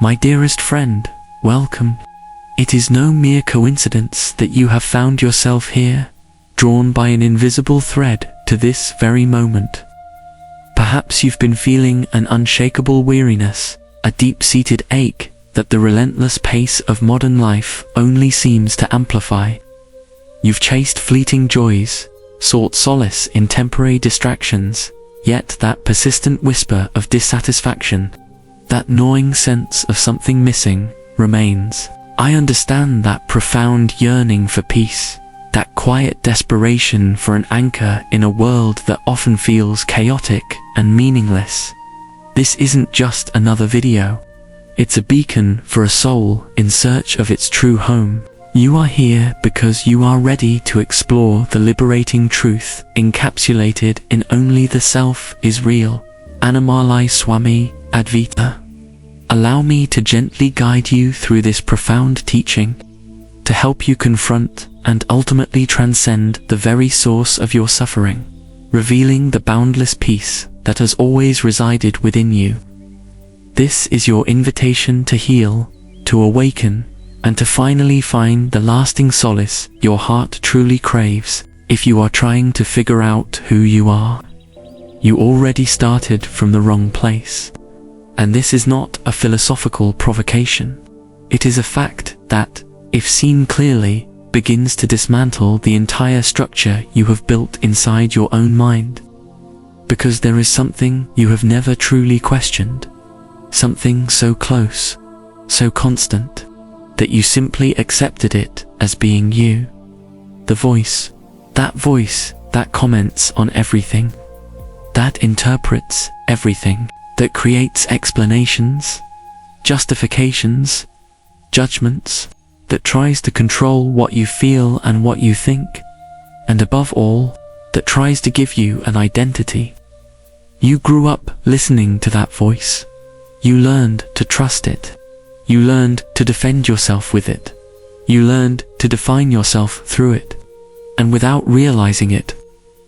My dearest friend, welcome. It is no mere coincidence that you have found yourself here, drawn by an invisible thread to this very moment. Perhaps you've been feeling an unshakable weariness, a deep-seated ache that the relentless pace of modern life only seems to amplify. You've chased fleeting joys, sought solace in temporary distractions, yet that persistent whisper of dissatisfaction, that gnawing sense of something missing, remains. I understand that profound yearning for peace, that quiet desperation for an anchor in a world that often feels chaotic and meaningless. This isn't just another video. It's a beacon for a soul in search of its true home. You are here because you are ready to explore the liberating truth encapsulated in only the self is real. Annamalai Swami, Advaita. Allow me to gently guide you through this profound teaching, to help you confront and ultimately transcend the very source of your suffering, revealing the boundless peace that has always resided within you. This is your invitation to heal, to awaken, and to finally find the lasting solace your heart truly craves. If you are trying to figure out who you are, you already started from the wrong place. And this is not a philosophical provocation. It is a fact that, if seen clearly, begins to dismantle the entire structure you have built inside your own mind. Because there is something you have never truly questioned, something so close, so constant, that you simply accepted it as being you. The voice that comments on everything, that interprets everything, that creates explanations, justifications, judgments, that tries to control what you feel and what you think, and above all, that tries to give you an identity. You grew up listening to that voice. You learned to trust it. You learned to defend yourself with it. You learned to define yourself through it. And without realizing it,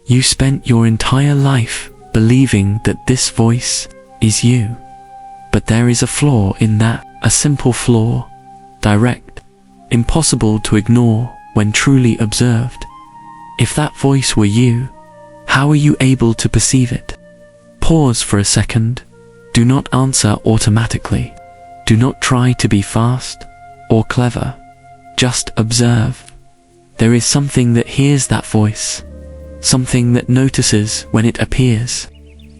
you spent your entire life believing that this voice is you. But there is a flaw in that, a simple flaw, direct, impossible to ignore when truly observed. If that voice were you, how are you able to perceive it? Pause for a second. Do not answer automatically. Do not try to be fast or clever. Just observe. There is something that hears that voice, something that notices when it appears,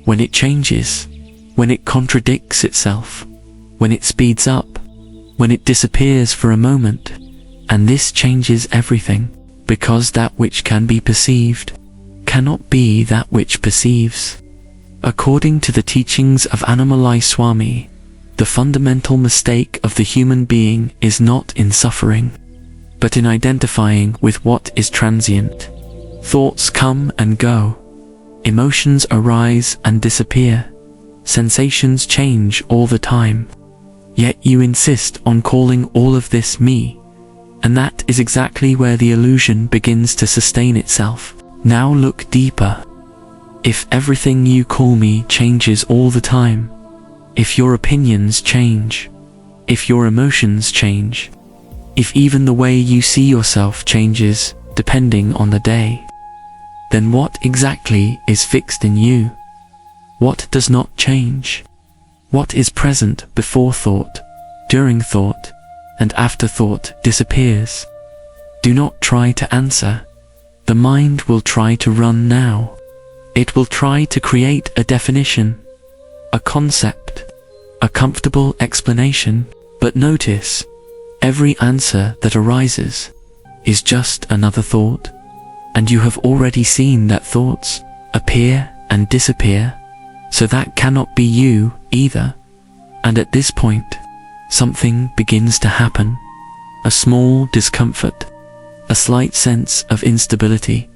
when it changes, when it contradicts itself, when it speeds up, when it disappears for a moment. And this changes everything, because that which can be perceived cannot be that which perceives. According to the teachings of Annamalai Swami, the fundamental mistake of the human being is not in suffering, but in identifying with what is transient. Thoughts come and go. Emotions arise and disappear. Sensations change all the time. Yet you insist on calling all of this me. And that is exactly where the illusion begins to sustain itself. Now look deeper. If everything you call me changes all the time, if your opinions change, if your emotions change, if even the way you see yourself changes depending on the day, then what exactly is fixed in you? What does not change? What is present before thought, during thought, and after thought disappears? Do not try to answer. The mind will try to run now. It will try to create a definition, a concept, a comfortable explanation. But notice, every answer that arises is just another thought, and you have already seen that thoughts appear and disappear, so that cannot be you either. And at this point, something begins to happen. A small discomfort, a slight sense of instability,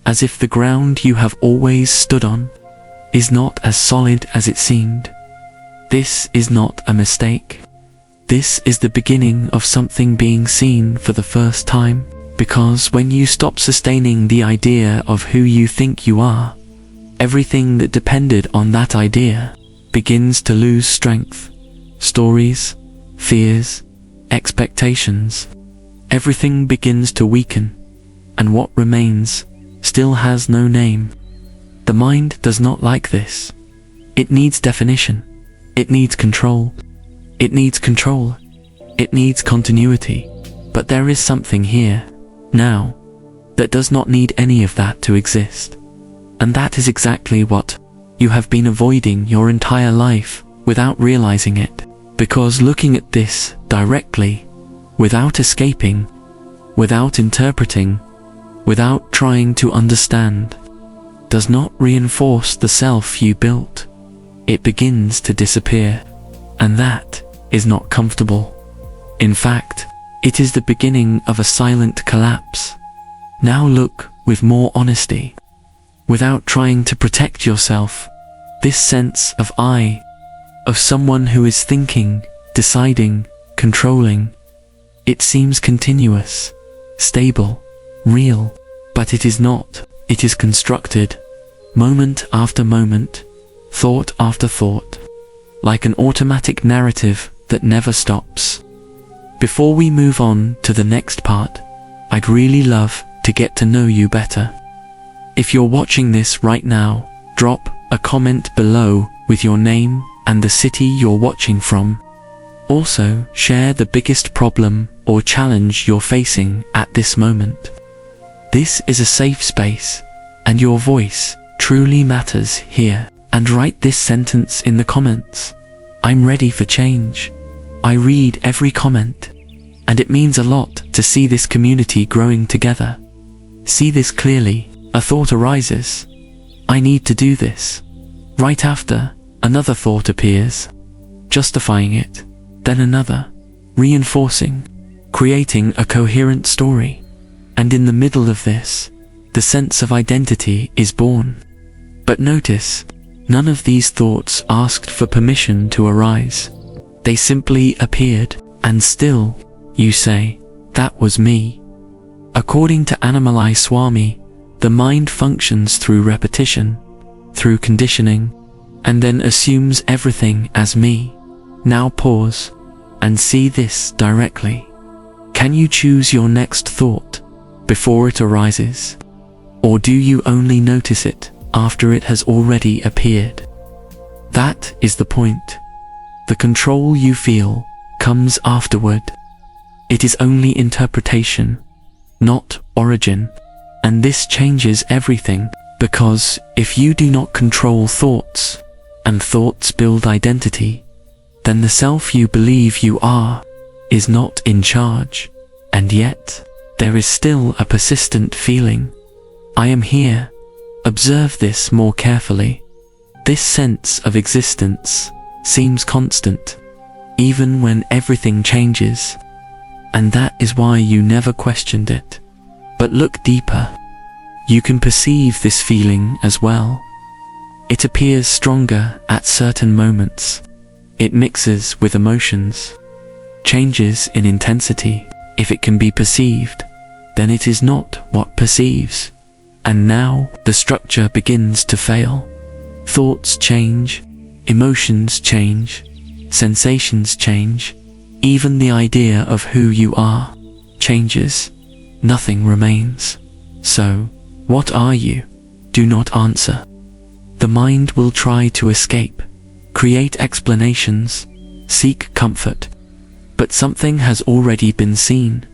as if the ground you have always stood on is not as solid as it seemed. This is not a mistake. This is the beginning of something being seen for the first time, because when you stop sustaining the idea of who you think you are, everything that depended on that idea begins to lose strength. Stories, fears, expectations. Everything begins to weaken, and what remains still has no name. The mind does not like this. It needs definition. It needs control. It needs control. It needs continuity. But there is something here, now, that does not need any of that to exist. And that is exactly what you have been avoiding your entire life without realizing it. Because looking at this directly, without escaping, without interpreting, without trying to understand, does not reinforce the self you built. It begins to disappear, and that is not comfortable. In fact, it is the beginning of a silent collapse. Now look with more honesty. Without trying to protect yourself, this sense of I, of someone who is thinking, deciding, controlling, it seems continuous, stable, real, but it is not. It is constructed, moment after moment, thought after thought, like an automatic narrative that never stops. Before we move on to the next part, I'd really love to get to know you better. If you're watching this right now, drop a comment below with your name and the city you're watching from. Also, share the biggest problem or challenge you're facing at this moment. This is a safe space, and your voice truly matters here. And write this sentence in the comments. I'm ready for change. I read every comment, and it means a lot to see this community growing together. See this clearly. A thought arises. I need to do this. Right after, another thought appears, justifying it, then another, reinforcing, creating a coherent story. And in the middle of this, the sense of identity is born. But notice, none of these thoughts asked for permission to arise. They simply appeared, and still, you say, that was me. According to Annamalai Swami, the mind functions through repetition, through conditioning, and then assumes everything as me. Now pause, and see this directly. Can you choose your next thought before it arises? Or do you only notice it after it has already appeared? That is the point. The control you feel comes afterward. It is only interpretation, not origin. And this changes everything, because if you do not control thoughts, and thoughts build identity, then the self you believe you are is not in charge. And yet, there is still a persistent feeling. I am here. Observe this more carefully. This sense of existence seems constant, even when everything changes. And that is why you never questioned it. But look deeper. You can perceive this feeling as well. It appears stronger at certain moments. It mixes with emotions, changes in intensity. If it can be perceived, then it is not what perceives. And now the structure begins to fail. Thoughts change, emotions change, sensations change, even the idea of who you are changes. Nothing remains. So, what are you? Do not answer. The mind will try to escape, create explanations, seek comfort. But something has already been seen,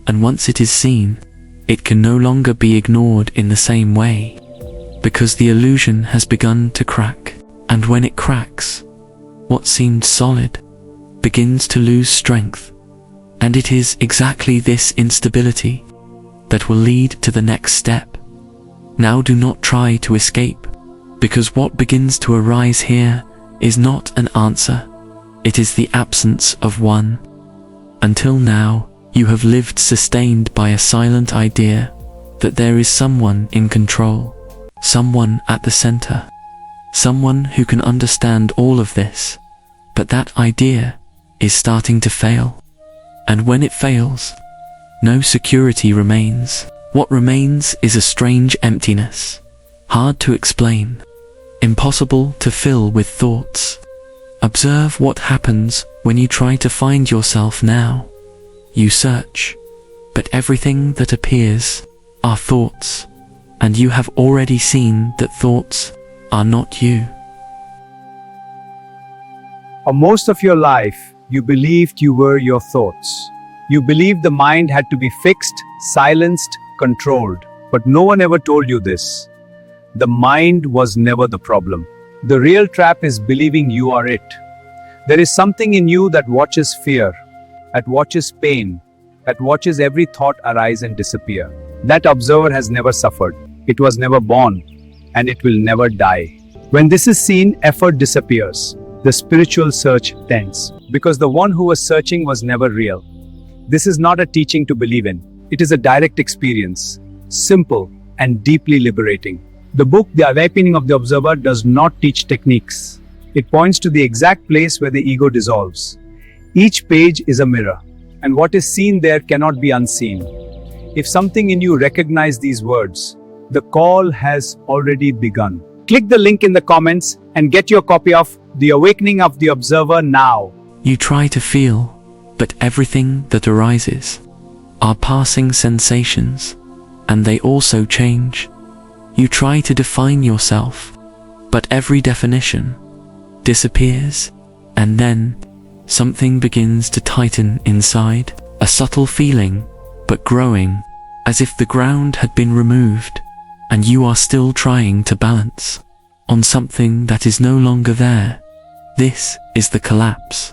and once it is seen, it can no longer be ignored in the same way, because the illusion has begun to crack, and when it cracks, what seemed solid begins to lose strength, and it is exactly this instability that will lead to the next step. Now do not try to escape, because what begins to arise here is not an answer, it is the absence of one. Until now, you have lived sustained by a silent idea that there is someone in control, someone at the center, someone who can understand all of this. But that idea is starting to fail. And when it fails, no security remains. What remains is a strange emptiness, hard to explain, impossible to fill with thoughts. Observe what happens when you try to find yourself now. You search, but everything that appears are thoughts, and you have already seen that thoughts are not you. For most of your life, you believed you were your thoughts. You believed the mind had to be fixed, silenced, controlled. But no one ever told you this. The mind was never the problem. The real trap is believing you are it. There is something in you that watches fear, that watches pain, that watches every thought arise and disappear. That observer has never suffered. It was never born, and it will never die. When this is seen, effort disappears. The spiritual search ends, because the one who was searching was never real. This is not a teaching to believe in. It is a direct experience, simple and deeply liberating. The book, The Awakening of the Observer, does not teach techniques. It points to the exact place where the ego dissolves. Each page is a mirror, and what is seen there cannot be unseen. If something in you recognizes these words, the call has already begun. Click the link in the comments and get your copy of The Awakening of the Observer now. You try to feel, but everything that arises are passing sensations, and they also change. You try to define yourself, but every definition disappears, and then something begins to tighten inside, a subtle feeling, but growing, as if the ground had been removed, and you are still trying to balance on something that is no longer there. This is the collapse,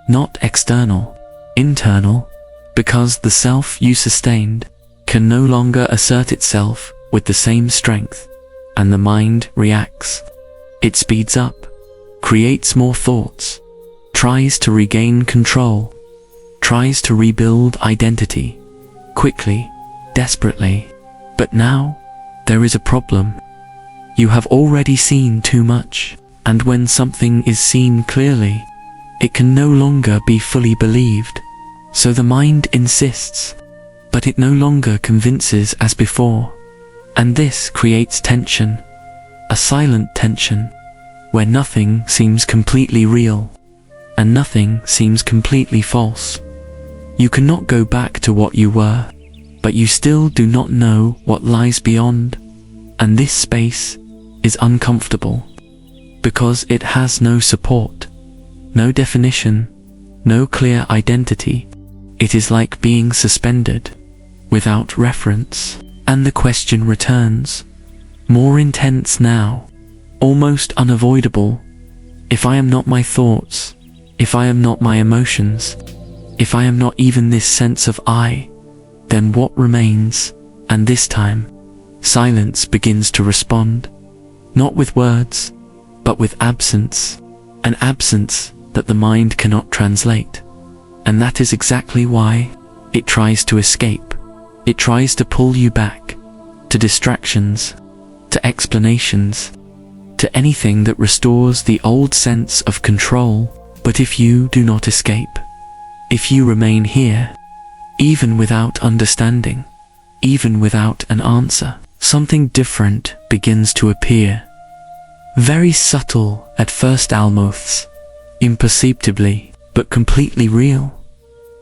not external, internal, because the self you sustained can no longer assert itself with the same strength, and the mind reacts. It speeds up, creates more thoughts, tries to regain control, tries to rebuild identity, quickly, desperately. But now, there is a problem. You have already seen too much, and when something is seen clearly, it can no longer be fully believed. So the mind insists, but it no longer convinces as before. And this creates tension, a silent tension, where nothing seems completely real, and nothing seems completely false. You cannot go back to what you were, but you still do not know what lies beyond, and this space is uncomfortable, because it has no support, no definition, no clear identity. It is like being suspended, without reference, and the question returns, more intense now, almost unavoidable. If I am not my thoughts, if I am not my emotions, if I am not even this sense of I, then what remains? And this time, silence begins to respond, not with words, but with absence, an absence that the mind cannot translate. And that is exactly why it tries to escape. It tries to pull you back, to distractions, to explanations, to anything that restores the old sense of control. But if you do not escape, if you remain here, even without understanding, even without an answer, something different begins to appear. Very subtle at first almost, imperceptibly, but completely real.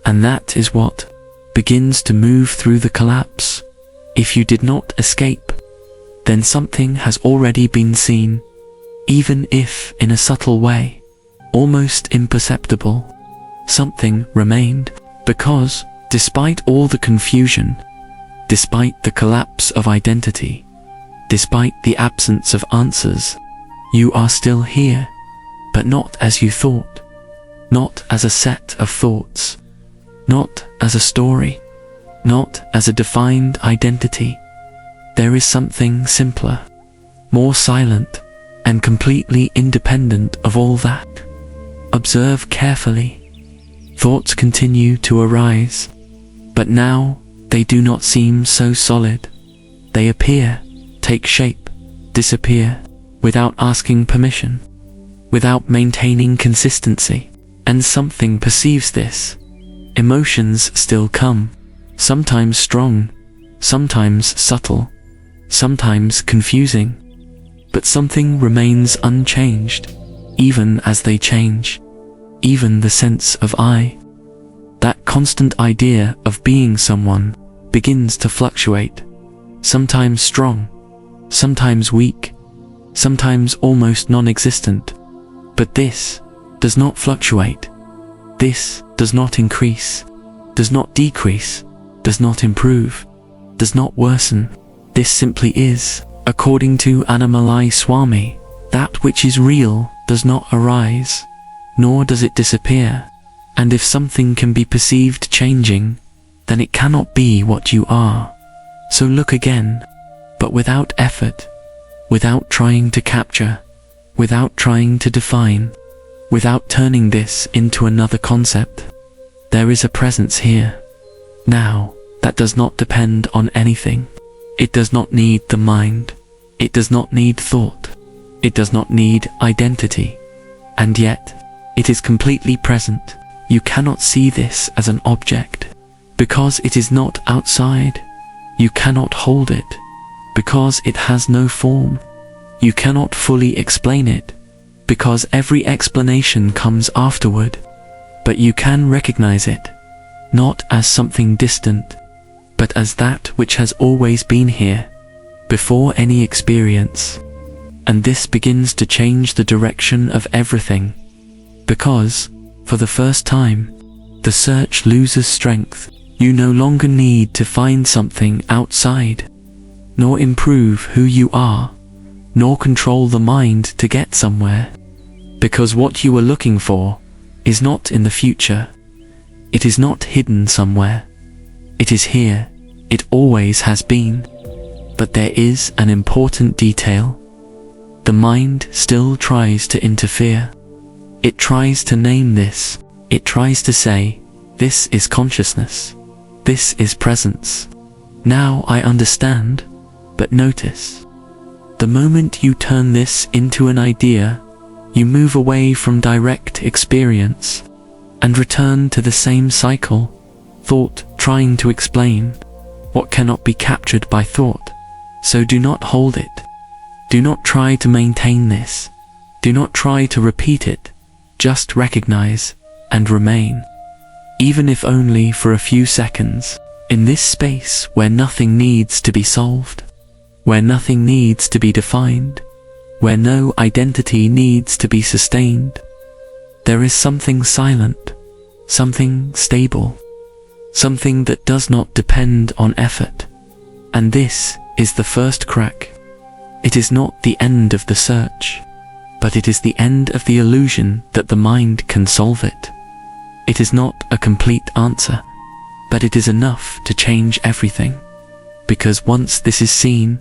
And that is what begins to move through the collapse. If you did not escape, then something has already been seen, even if in a subtle way, almost imperceptible. Something remained, because, despite all the confusion, despite the collapse of identity, despite the absence of answers, you are still here, but not as you thought, not as a set of thoughts, not as a story, not as a defined identity. There is something simpler, more silent, and completely independent of all that. Observe carefully. Thoughts continue to arise, but now they do not seem so solid. They appear, take shape, disappear, without asking permission, without maintaining consistency. And something perceives this. Emotions still come, sometimes strong, sometimes subtle, sometimes confusing, but something remains unchanged. even as they change, even the sense of I. That constant idea of being someone begins to fluctuate, sometimes strong, sometimes weak, sometimes almost non-existent. But this does not fluctuate. This does not increase, does not decrease, does not improve, does not worsen. This simply is, according to Annamalai Swami. That which is real does not arise, nor does it disappear. And if something can be perceived changing, then it cannot be what you are. So look again, but without effort, without trying to capture, without trying to define, without turning this into another concept. There is a presence here, now, that does not depend on anything. It does not need the mind. It does not need thought. It does not need identity. And yet, it is completely present. You cannot see this as an object, because it is not outside. You cannot hold it, because it has no form. You cannot fully explain it, because every explanation comes afterward. But you can recognize it, not as something distant, but as that which has always been here, before any experience. And this begins to change the direction of everything, because, for the first time, the search loses strength. You no longer need to find something outside, nor improve who you are, nor control the mind to get somewhere, because what you are looking for is not in the future. It is not hidden somewhere. It is here. It always has been. But there is an important detail. The mind still tries to interfere. It tries to name this. It tries to say, this is consciousness. This is presence. Now I understand. But notice, the moment you turn this into an idea, you move away from direct experience and return to the same cycle, thought trying to explain what cannot be captured by thought. So do not hold it. Do not try to maintain this. Do not try to repeat it. Just recognize and remain, even if only for a few seconds, in this space where nothing needs to be solved, where nothing needs to be defined, where no identity needs to be sustained. There is something silent, something stable, something that does not depend on effort. And this is the first crack. It is not the end of the search, but it is the end of the illusion that the mind can solve it. It is not a complete answer, but it is enough to change everything. Because once this is seen,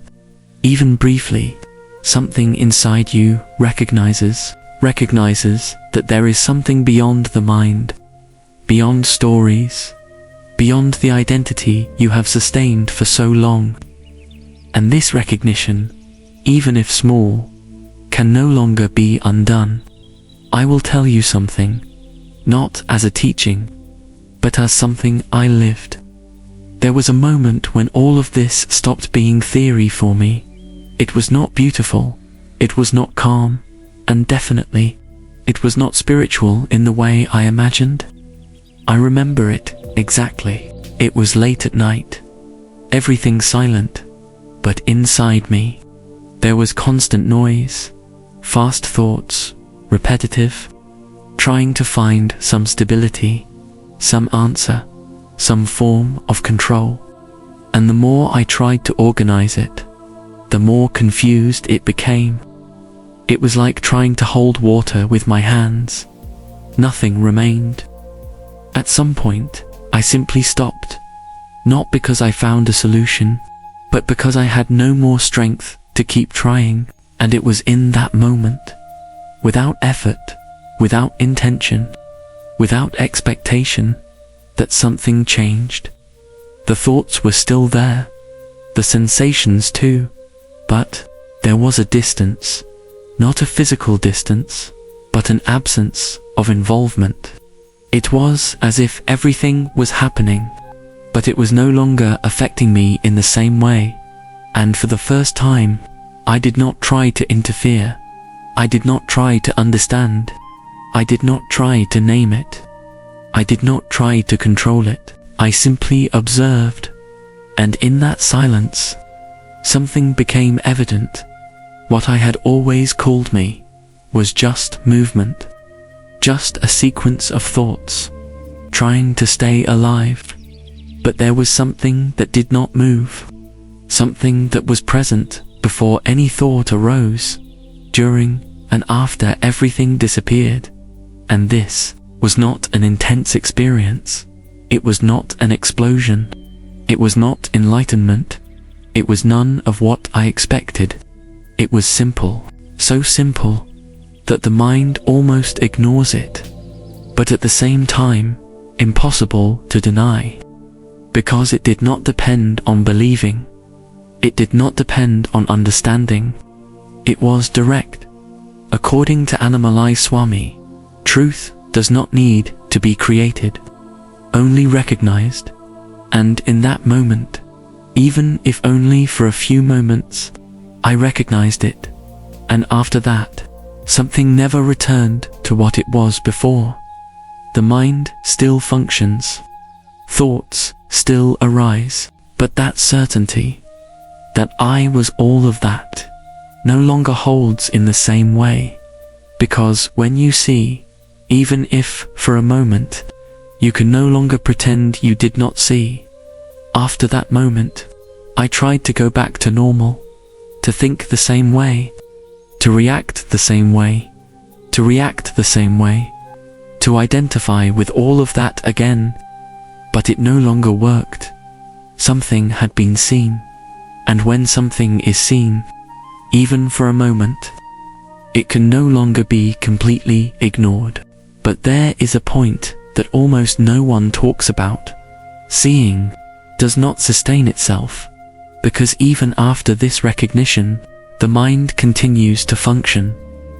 even briefly, something inside you recognizes that there is something beyond the mind, beyond stories, beyond the identity you have sustained for so long. And this recognition, even if small, can no longer be undone. I will tell you something, not as a teaching, but as something I lived. There was a moment when all of this stopped being theory for me. It was not beautiful, it was not calm, and definitely, it was not spiritual in the way I imagined. I remember it exactly. It was late at night, everything silent, but inside me, there was constant noise, fast thoughts, repetitive, trying to find some stability, some answer, some form of control. And the more I tried to organize it, the more confused it became. It was like trying to hold water with my hands. Nothing remained. At some point, I simply stopped, not because I found a solution, but because I had no more strength to keep trying. And it was in that moment, without effort, without intention, without expectation, that something changed. The thoughts were still there, the sensations too, but there was a distance, not a physical distance, but an absence of involvement. It was as if everything was happening, but it was no longer affecting me in the same way. And for the first time, I did not try to interfere. I did not try to understand. I did not try to name it. I did not try to control it. I simply observed. And in that silence, something became evident. What I had always called me was just movement. Just a sequence of thoughts, trying to stay alive. But there was something that did not move. Something that was present before any thought arose, during and after everything disappeared. And this was not an intense experience. It was not an explosion. It was not enlightenment. It was none of what I expected. It was simple, so simple, that the mind almost ignores it, but at the same time, impossible to deny. Because it did not depend on believing. It did not depend on understanding. It was direct. According to Annamalai Swami, truth does not need to be created, only recognized. And in that moment, even if only for a few moments, I recognized it. And after that, something never returned to what it was before. The mind still functions. Thoughts still arise, but that certainty, that I was all of that, no longer holds in the same way. Because when you see, even if for a moment, you can no longer pretend you did not see. After that moment, I tried to go back to normal, to think the same way, to react the same way, to react the same way, to identify with all of that again. But it no longer worked. Something had been seen. And when something is seen, even for a moment, it can no longer be completely ignored. But there is a point that almost no one talks about. Seeing does not sustain itself, because even after this recognition, the mind continues to function.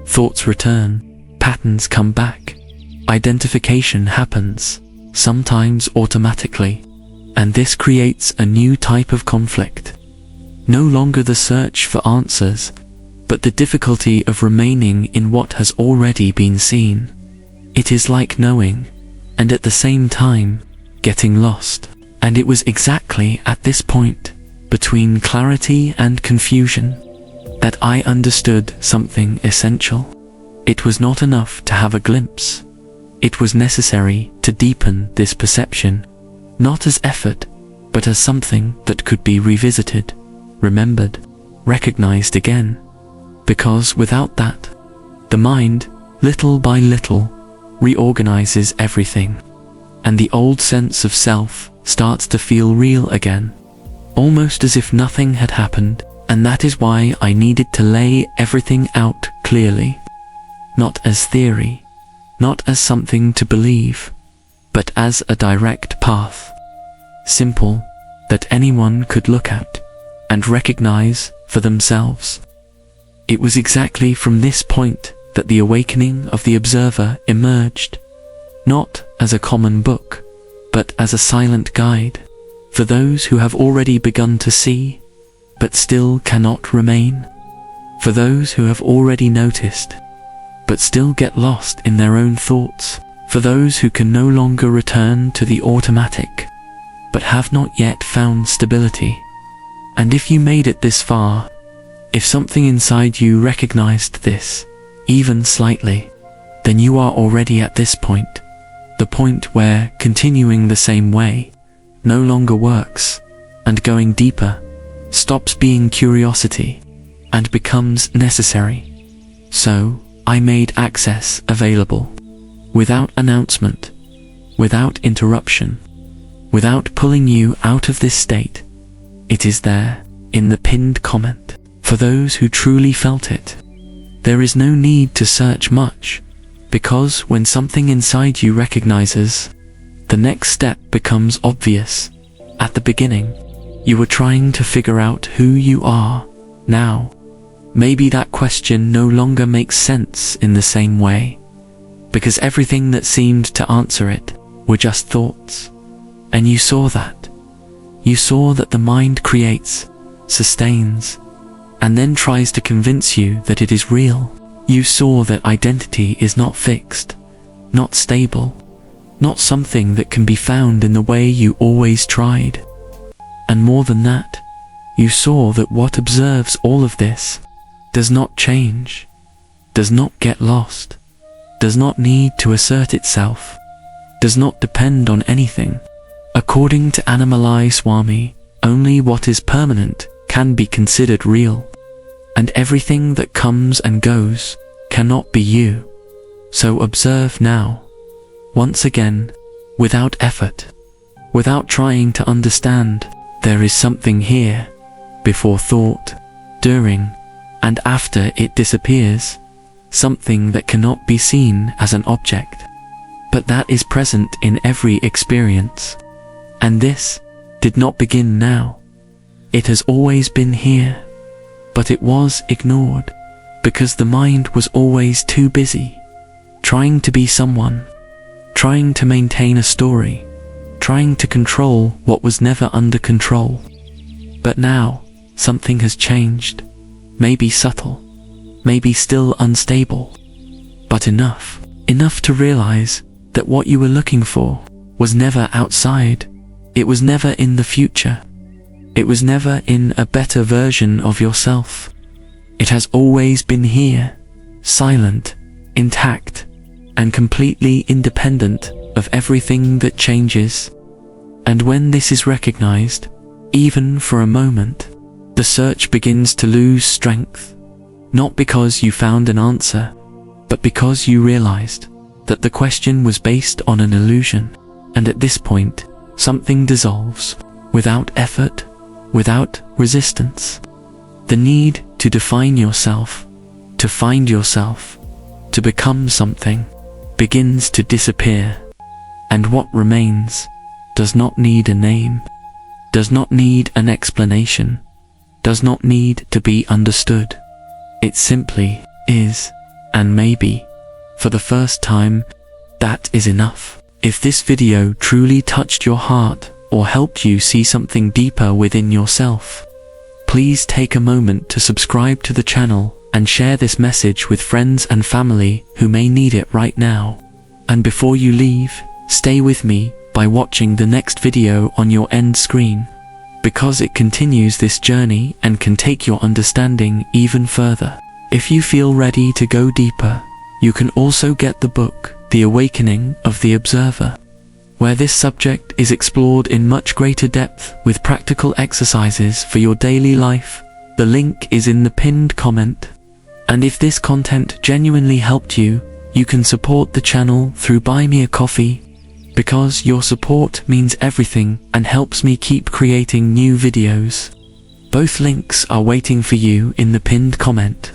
Thoughts return, patterns come back, identification happens, sometimes automatically, and this creates a new type of conflict. No longer the search for answers, but the difficulty of remaining in what has already been seen. It is like knowing, and at the same time, getting lost. And it was exactly at this point, between clarity and confusion, that I understood something essential. It was not enough to have a glimpse. It was necessary to deepen this perception, not as effort, but as something that could be revisited, remembered, recognized again. Because without that, the mind, little by little, reorganizes everything, and the old sense of self starts to feel real again, almost as if nothing had happened. And that is why I needed to lay everything out clearly, not as theory, not as something to believe, but as a direct path, simple, that anyone could look at and recognize for themselves. It was exactly from this point that the awakening of the observer emerged, not as a common book, but as a silent guide for those who have already begun to see, but still cannot remain, for those who have already noticed, but still get lost in their own thoughts, for those who can no longer return to the automatic, but have not yet found stability. And if you made it this far, if something inside you recognized this, even slightly, then you are already at this point, the point where continuing the same way no longer works, and going deeper stops being curiosity and becomes necessary. So, I made access available, without announcement, without interruption, without pulling you out of this state. It is there, in the pinned comment, for those who truly felt it. There is no need to search much, because when something inside you recognizes, the next step becomes obvious. At the beginning, you were trying to figure out who you are. Now, maybe that question no longer makes sense in the same way, because everything that seemed to answer it were just thoughts. And you saw that. You saw that the mind creates, sustains, and then tries to convince you that it is real. You saw that identity is not fixed, not stable, not something that can be found in the way you always tried. And more than that, you saw that what observes all of this does not change, does not get lost, does not need to assert itself, does not depend on anything. According to Annamalai Swami, only what is permanent can be considered real, and everything that comes and goes cannot be you. So observe now, once again, without effort, without trying to understand. There is something here, before thought, during, and after it disappears, something that cannot be seen as an object, but that is present in every experience. And this did not begin now. It has always been here, but it was ignored, because the mind was always too busy, trying to be someone, trying to maintain a story, trying to control what was never under control. But now, something has changed, maybe subtle, maybe still unstable, but enough to realize that what you were looking for was never outside, it was never in the future, it was never in a better version of yourself. It has always been here, silent, intact, and completely independent of everything that changes. And when this is recognized, even for a moment, the search begins to lose strength, not because you found an answer, but because you realized that the question was based on an illusion. And at this point, something dissolves, without effort, without resistance. The need to define yourself, to find yourself, to become something, begins to disappear. And what remains does not need a name, does not need an explanation, does not need to be understood. It simply is, and maybe, for the first time, that is enough. If this video truly touched your heart or helped you see something deeper within yourself, please take a moment to subscribe to the channel and share this message with friends and family who may need it right now. And before you leave, stay with me by watching the next video on your end screen, because it continues this journey and can take your understanding even further. If you feel ready to go deeper, you can also get the book, The Awakening of the Observer, where this subject is explored in much greater depth with practical exercises for your daily life. The link is in the pinned comment. And if this content genuinely helped you, you can support the channel through Buy Me a Coffee, because your support means everything and helps me keep creating new videos. Both links are waiting for you in the pinned comment.